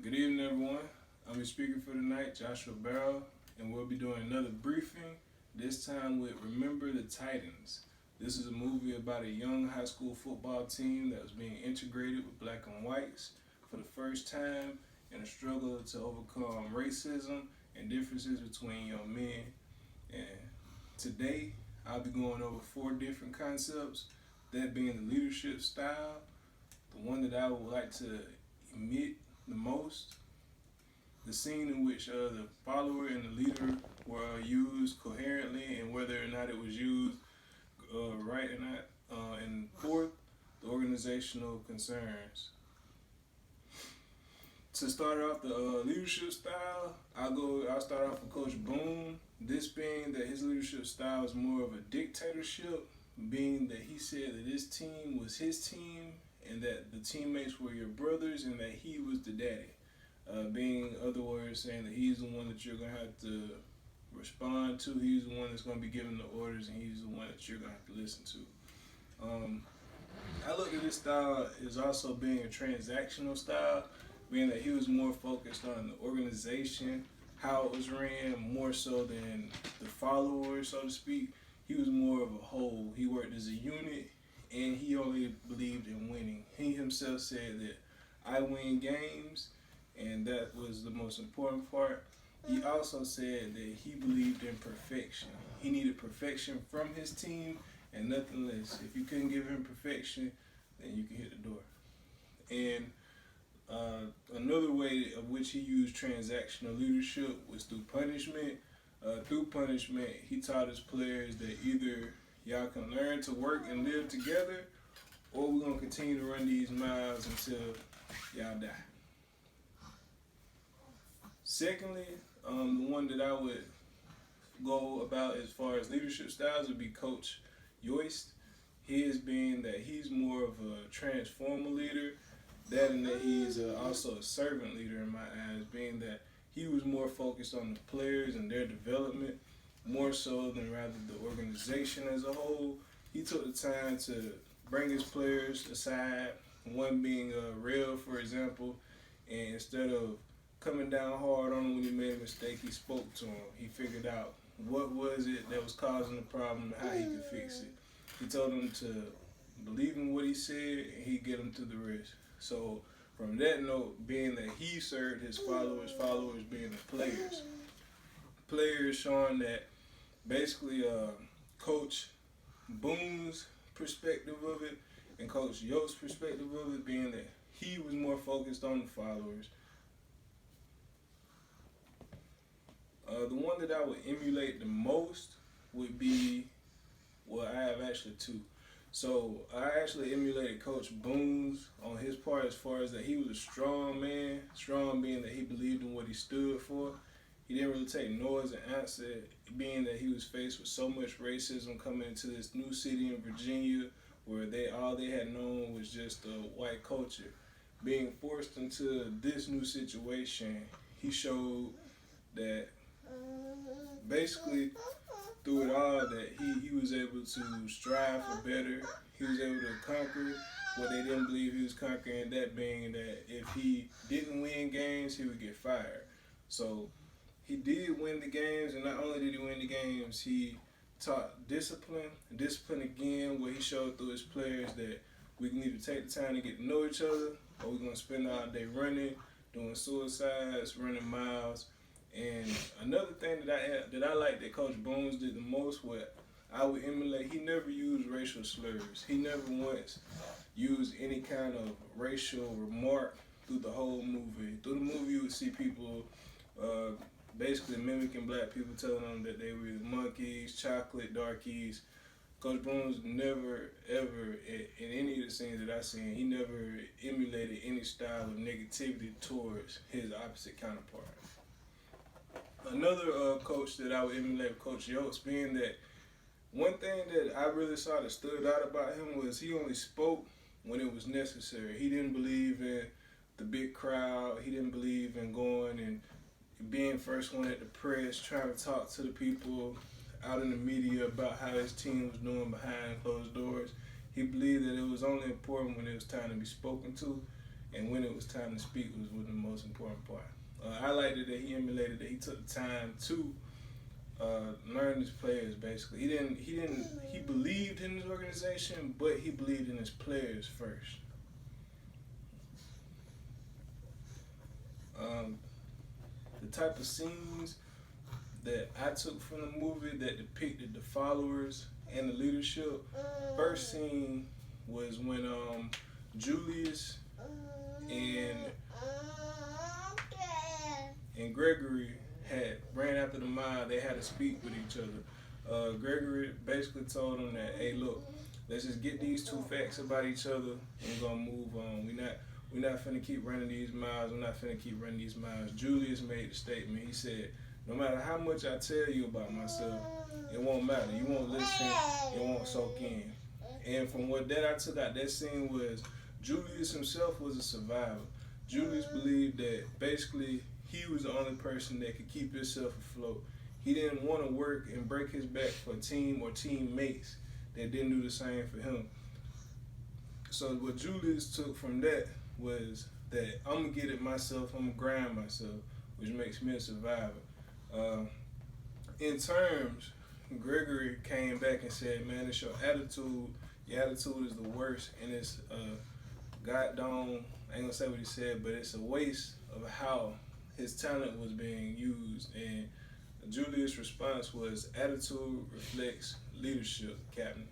Good evening, everyone. I'm your speaker for tonight, Joshua Barrow, and we'll be doing another briefing, this time with Remember the Titans. This is a movie about a young high school football team that was being integrated with black and whites for the first time in a struggle to overcome racism and differences between young men. And today, I'll be going over four different concepts, that being the leadership style, the one that I would like to emit the most, the scene in which the follower and the leader were used coherently and whether or not it was used right or not. And fourth, the organizational concerns. To start off the leadership style, I'll start off with Coach Boone. This being that his leadership style is more of a dictatorship, being that he said that this team was his team and that the teammates were your brothers and that he was the daddy. Being other words saying that he's the one that you're gonna have to respond to. He's the one that's gonna be giving the orders, and he's the one that you're gonna have to listen to. I look at this style as also being a transactional style, being that he was more focused on the organization, how it was ran, more so than the followers, so to speak. He was more of a whole. He worked as a unit, and he only believed in winning. He himself said that I win games, and that was the most important part. He also said that he believed in perfection. He needed perfection from his team and nothing less. If you couldn't give him perfection, then you can hit the door. And another way of which he used transactional leadership was through punishment. Through punishment, he taught his players that either y'all can learn to work and live together, or we're gonna continue to run these miles until y'all die. Secondly, the one that I would go about as far as leadership styles would be Coach Yoist. His being that he's more of a transformer leader, that and that he's also a servant leader in my eyes, being that he was more focused on the players and their development, more so than rather the organization as a whole. He took the time to bring his players aside, one being Real, for example, and instead of coming down hard on him when he made a mistake, he spoke to him. He figured out what was it that was causing the problem and how he could fix it. He told him to believe in what he said and he'd get him through the rest. So from that note, being that he served his followers, followers being the players. Players showing that basically Coach Boone's perspective of it and Coach Yost's perspective of it being that he was more focused on the followers. The one that I would emulate the most would be, well, I have actually two. So I actually emulated Coach Boone's on his part as far as that he was a strong man, strong being that he believed in what he stood for. He didn't really take no as an answer, being that he was faced with so much racism coming into this new city in Virginia where all they had known was just a white culture. Being forced into this new situation, he showed that basically through it all that he was able to strive for better. He was able to conquer what they didn't believe he was conquering, that being that if he didn't win games, he would get fired. So he did win the games, and not only did he win the games, he taught discipline. Discipline again, where he showed through his players that we can either take the time to get to know each other, or we're going to spend all day running, doing suicides, running miles. And another thing that I like that Coach Boone's did the most, what I would emulate, he never used racial slurs. He never once used any kind of racial remark through the whole movie. Through the movie, you would see people basically mimicking black people, telling them that they were monkeys, chocolate, darkies. Coach Boone's never, ever, in any of the scenes that I've seen, he never emulated any style of negativity towards his opposite counterpart. Another coach that I would emulate, Coach Yost, being that one thing that I really saw that stood out about him was he only spoke when it was necessary. He didn't believe in the big crowd. He didn't believe in going and being first one at the press, trying to talk to the people out in the media about how his team was doing behind closed doors. He believed that it was only important when it was time to be spoken to. and when it was time to speak was the most important part. I liked it that he emulated that he took the time to learn his players. Basically, he believed in his organization, but he believed in his players first. The type of scenes that I took from the movie that depicted the followers and the leadership. First scene was when Julius and Gregory had ran after the mob. They had to speak with each other. Gregory basically told them that, hey, look, let's just get these two facts about each other and we're gonna move on. We're not finna keep running these miles. We're not finna keep running these miles. Julius made the statement. He said, no matter how much I tell you about myself, it won't matter. You won't listen. It won't soak in. And from what that I took out that scene was Julius himself was a survivor. Julius believed that basically he was the only person that could keep himself afloat. He didn't want to work and break his back for a team or teammates that didn't do the same for him. So what Julius took from that was that I'm going to get it myself, I'm going to grind myself, which makes me a survivor. In terms, Gregory came back and said, man, it's your attitude. Your attitude is the worst, and it's goddamn, I ain't gonna say what he said, but it's a waste of how his talent was being used. And Julius' response was, attitude reflects leadership, Captain.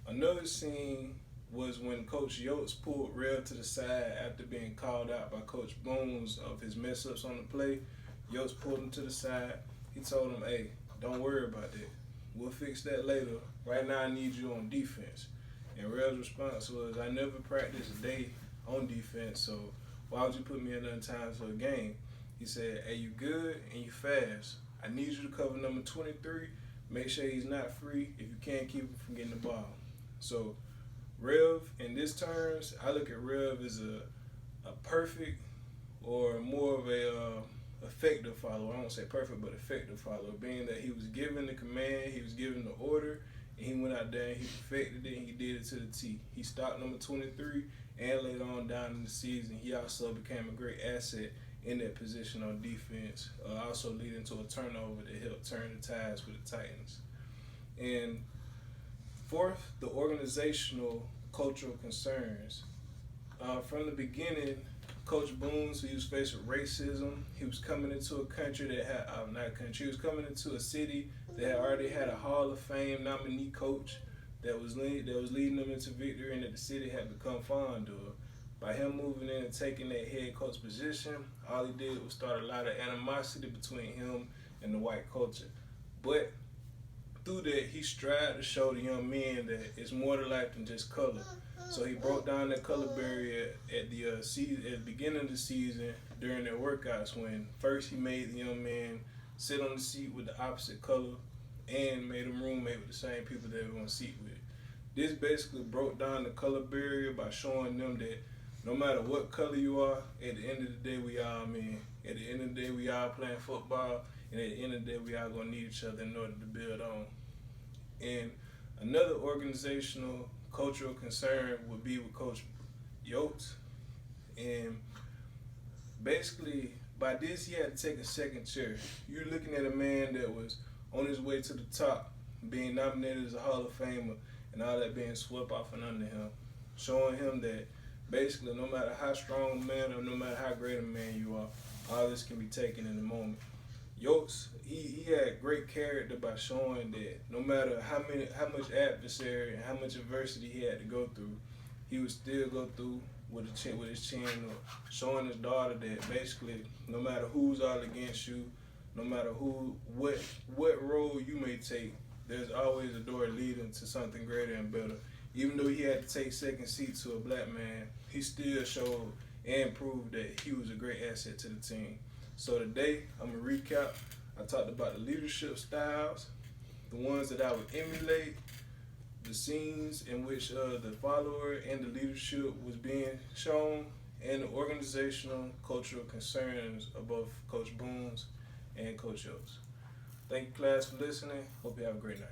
Another scene was when Coach Yotes pulled Rev to the side after being called out by Coach Bones of his mess-ups on the play. Yotes pulled him to the side. He told him, hey, don't worry about that. We'll fix that later. Right now I need you on defense. And Rev's response was, I never practiced a day on defense, so why would you put me in another time for a game? He said, hey, you good and you fast. I need you to cover number 23. Make sure he's not free if you can't keep him from getting the ball. So Rev, in this terms, I look at Rev as a perfect or more of a effective follower. I won't say perfect, but effective follower, being that he was given the command, he was given the order, and he went out there and he perfected it and he did it to the T. He stopped number 23, and later on down in the season, he also became a great asset in that position on defense, also leading to a turnover that helped turn the tides with the Titans. And fourth, the organizational cultural concerns. From the beginning, Coach Boone, he was faced with racism. He was coming into a country that had, he was coming into a city that had already had a Hall of Fame nominee coach that was leading them into victory and that the city had become fond of. By him moving in and taking that head coach position, all he did was start a lot of animosity between him and the white culture. But through that, he strived to show the young men that it's more to life than just color. So he broke down that color barrier at the beginning of the season during their workouts, when first he made the young man sit on the seat with the opposite color and made them roommate with the same people they were going to seat with. This basically broke down the color barrier by showing them that no matter what color you are, at the end of the day, we all men. At the end of the day, we all playing football, and at the end of the day, we all going to need each other in order to build on. And another organizational cultural concern would be with Coach Yotes. And basically, by this, he had to take a second chair. You're looking at a man that was on his way to the top, being nominated as a Hall of Famer, and all that being swept off and under him, showing him that basically no matter how strong a man or no matter how great a man you are, all this can be taken in a moment. Yotes, he had great character by showing that no matter how much adversary and how much adversity he had to go through, he would still go through with his chin up, showing his daughter that basically no matter who's all against you, no matter what role you may take, there's always a door leading to something greater and better. Even though he had to take second seat to a black man, he still showed and proved that he was a great asset to the team. So today, I'm going to recap. I talked about the leadership styles, the ones that I would emulate, the scenes in which the follower and the leadership was being shown, and the organizational cultural concerns of both Coach Boone's and Coach Yotes. Thank you, class, for listening. Hope you have a great night.